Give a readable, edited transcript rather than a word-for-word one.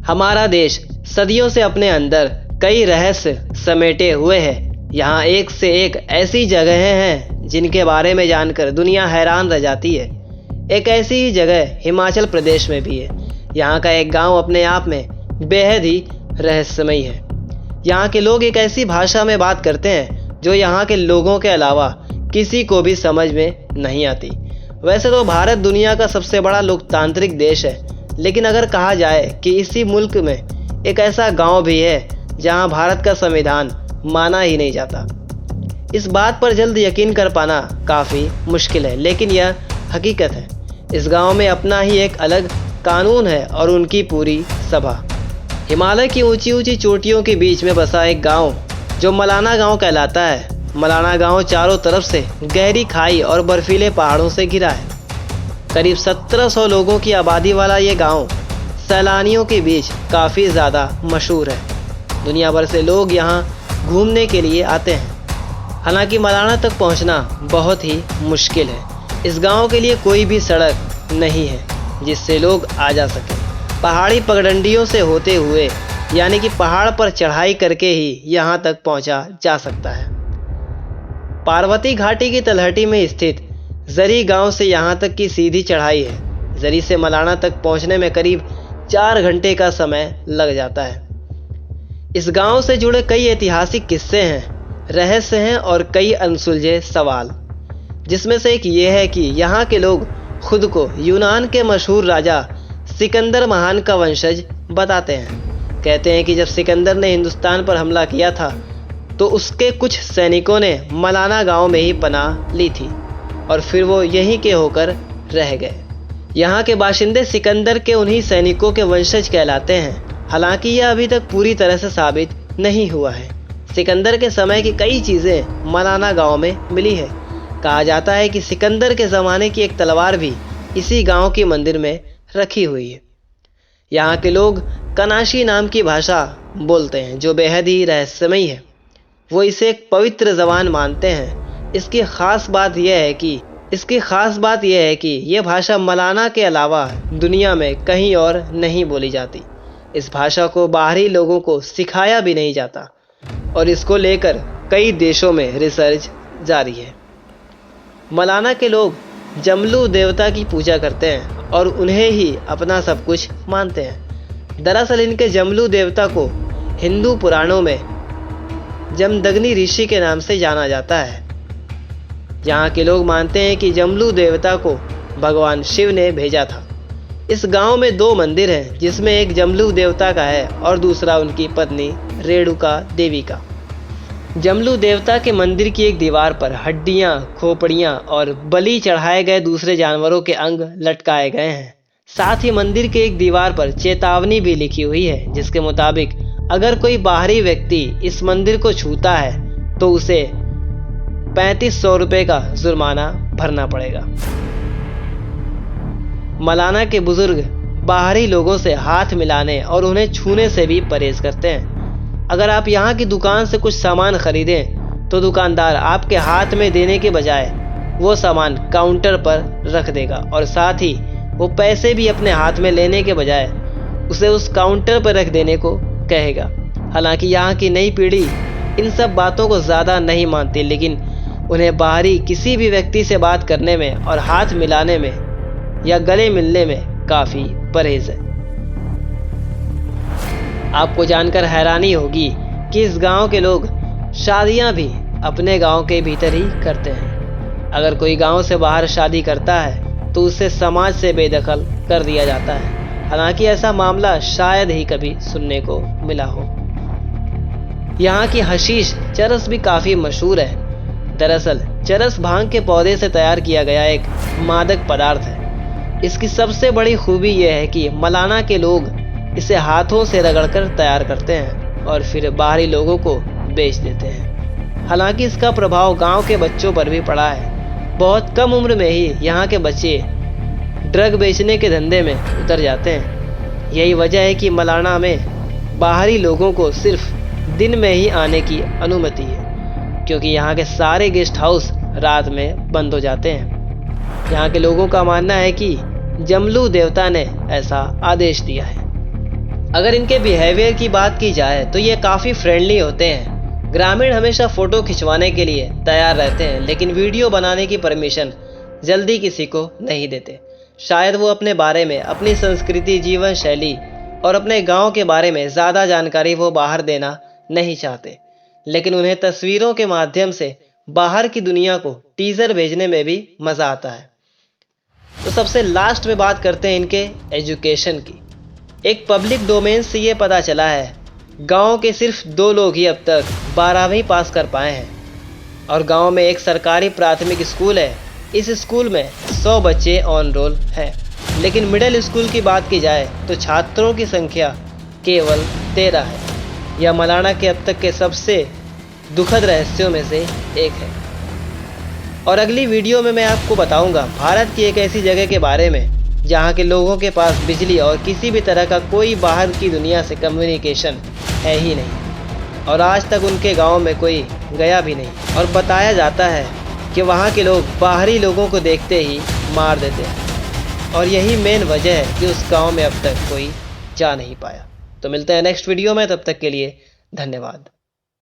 हमारा देश सदियों से अपने अंदर कई रहस्य समेटे हुए है। यहाँ एक से एक ऐसी जगहें हैं जिनके बारे में जानकर दुनिया हैरान रह जाती है। एक ऐसी ही जगह हिमाचल प्रदेश में भी है। यहाँ का एक गांव अपने आप में बेहद ही रहस्यमयी है। यहाँ के लोग एक ऐसी भाषा में बात करते हैं जो यहाँ के लोगों के अलावा किसी को भी समझ में नहीं आती। वैसे तो भारत दुनिया का सबसे बड़ा लोकतांत्रिक देश है, लेकिन अगर कहा जाए कि इसी मुल्क में एक ऐसा गांव भी है जहां भारत का संविधान माना ही नहीं जाता, इस बात पर जल्द यकीन कर पाना काफ़ी मुश्किल है, लेकिन यह हकीकत है। इस गांव में अपना ही एक अलग कानून है और उनकी पूरी सभा। हिमालय की ऊंची ऊंची चोटियों के बीच में बसा एक गांव जो मलाना गांव कहलाता है। मलाना गांव चारों तरफ से गहरी खाई और बर्फीले पहाड़ों से घिरा है। करीब 1700 लोगों की आबादी वाला ये गांव सैलानियों के बीच काफ़ी ज़्यादा मशहूर है। दुनिया भर से लोग यहाँ घूमने के लिए आते हैं। हालांकि मलाना तक पहुँचना बहुत ही मुश्किल है। इस गांव के लिए कोई भी सड़क नहीं है जिससे लोग आ जा सकें। पहाड़ी पगडंडियों से होते हुए, यानी कि पहाड़ पर चढ़ाई करके ही यहाँ तक पहुँचा जा सकता है। पार्वती घाटी की तलहटी में स्थित जरी गांव से यहाँ तक की सीधी चढ़ाई है। जरी से मलाना तक पहुँचने में करीब 4 घंटे का समय लग जाता है। इस गांव से जुड़े कई ऐतिहासिक किस्से हैं, रहस्य हैं और कई अनसुलझे सवाल, जिसमें से एक ये है कि यहाँ के लोग खुद को यूनान के मशहूर राजा सिकंदर महान का वंशज बताते हैं। कहते हैं कि जब सिकंदर ने हिंदुस्तान पर हमला किया था तो उसके कुछ सैनिकों ने मलाना गांव में ही पनाह ली थी और फिर वो यहीं के होकर रह गए। यहाँ के बाशिंदे सिकंदर के उन्हीं सैनिकों के वंशज कहलाते हैं। हालांकि यह अभी तक पूरी तरह से साबित नहीं हुआ है। सिकंदर के समय की कई चीज़ें मलाना गांव में मिली है। कहा जाता है कि सिकंदर के ज़माने की एक तलवार भी इसी गांव के मंदिर में रखी हुई है। यहाँ के लोग कनाशी नाम की भाषा बोलते हैं जो बेहद ही रहस्यमयी है। वो इसे एक पवित्र ज़बान मानते हैं। इसकी ख़ास बात यह है कि यह भाषा मलाना के अलावा दुनिया में कहीं और नहीं बोली जाती। इस भाषा को बाहरी लोगों को सिखाया भी नहीं जाता और इसको लेकर कई देशों में रिसर्च जारी है। मलाना के लोग जमलू देवता की पूजा करते हैं और उन्हें ही अपना सब कुछ मानते हैं। दरअसल इनके जमलू देवता को हिंदू पुराणों में जमदग्नि ऋषि के नाम से जाना जाता है। यहाँ के लोग मानते हैं कि जमलू देवता को भगवान शिव ने भेजा था। इस गांव में 2 मंदिर हैं, जिसमें एक जमलू देवता का है और दूसरा उनकी पत्नी रेणुका देवी का। जमलू देवता के मंदिर की एक दीवार पर हड्डियां, खोपड़ियां और बलि चढ़ाए गए दूसरे जानवरों के अंग लटकाए गए हैं। साथ ही मंदिर के एक दीवार पर चेतावनी भी लिखी हुई है, जिसके मुताबिक अगर कोई बाहरी व्यक्ति इस मंदिर को छूता है तो उसे 3500 रुपये का जुर्माना भरना पड़ेगा। मलाना के बुजुर्ग बाहरी लोगों से हाथ मिलाने और उन्हें छूने से भी परहेज करते हैं। अगर आप यहाँ की दुकान से कुछ सामान खरीदें तो दुकानदार आपके हाथ में देने के बजाय वो सामान काउंटर पर रख देगा और साथ ही वो पैसे भी अपने हाथ में लेने के बजाय उसे उस काउंटर पर रख देने को कहेगा। हालांकि यहाँ की नई पीढ़ी इन सब बातों को ज़्यादा नहीं मानती, लेकिन उन्हें बाहरी किसी भी व्यक्ति से बात करने में और हाथ मिलाने में या गले मिलने में काफ़ी परहेज है। आपको जानकर हैरानी होगी कि इस गांव के लोग शादियां भी अपने गांव के भीतर ही करते हैं। अगर कोई गांव से बाहर शादी करता है तो उसे समाज से बेदखल कर दिया जाता है। हालांकि ऐसा मामला शायद ही कभी सुनने को मिला हो। यहाँ की हशीश चरस भी काफ़ी मशहूर है। दरअसल चरस भांग के पौधे से तैयार किया गया एक मादक पदार्थ है। इसकी सबसे बड़ी खूबी यह है कि मलाना के लोग इसे हाथों से रगड़कर तैयार करते हैं और फिर बाहरी लोगों को बेच देते हैं। हालांकि इसका प्रभाव गांव के बच्चों पर भी पड़ा है। बहुत कम उम्र में ही यहाँ के बच्चे ड्रग बेचने के धंधे में उतर जाते हैं। यही वजह है कि मलाना में बाहरी लोगों को सिर्फ दिन में ही आने की अनुमति है, क्योंकि यहाँ के सारे गेस्ट हाउस रात में बंद हो जाते हैं। यहाँ के लोगों का मानना है कि जमलू देवता ने ऐसा आदेश दिया है। अगर इनके बिहेवियर की बात की जाए तो ये काफ़ी फ्रेंडली होते हैं। ग्रामीण हमेशा फ़ोटो खिंचवाने के लिए तैयार रहते हैं, लेकिन वीडियो बनाने की परमिशन जल्दी किसी को नहीं देते। शायद वो अपने बारे में, अपनी संस्कृति, जीवन शैली और अपने गांव के बारे में ज़्यादा जानकारी वो बाहर देना नहीं चाहते, लेकिन उन्हें तस्वीरों के माध्यम से बाहर की दुनिया को टीज़र भेजने में भी मज़ा आता है। तो सबसे लास्ट में बात करते हैं इनके एजुकेशन की। एक पब्लिक डोमेन से ये पता चला है, गांव के सिर्फ 2 लोग ही अब तक 12वीं पास कर पाए हैं और गांव में एक सरकारी प्राथमिक स्कूल है। इस स्कूल में 100 बच्चे ऑन रोल हैं, लेकिन मिडिल स्कूल की बात की जाए तो छात्रों की संख्या केवल 13 है। यह मलाना के अब तक के सबसे दुखद रहस्यों में से एक है। और अगली वीडियो में मैं आपको बताऊंगा भारत की एक ऐसी जगह के बारे में जहां के लोगों के पास बिजली और किसी भी तरह का कोई बाहर की दुनिया से कम्युनिकेशन है ही नहीं, और आज तक उनके गांव में कोई गया भी नहीं। और बताया जाता है कि वहां के लोग बाहरी लोगों को देखते ही मार देते हैं, और यही मेन वजह है कि उस गांव में अब तक कोई जा नहीं पाया। तो मिलते हैं नेक्स्ट वीडियो में, तब तक के लिए धन्यवाद।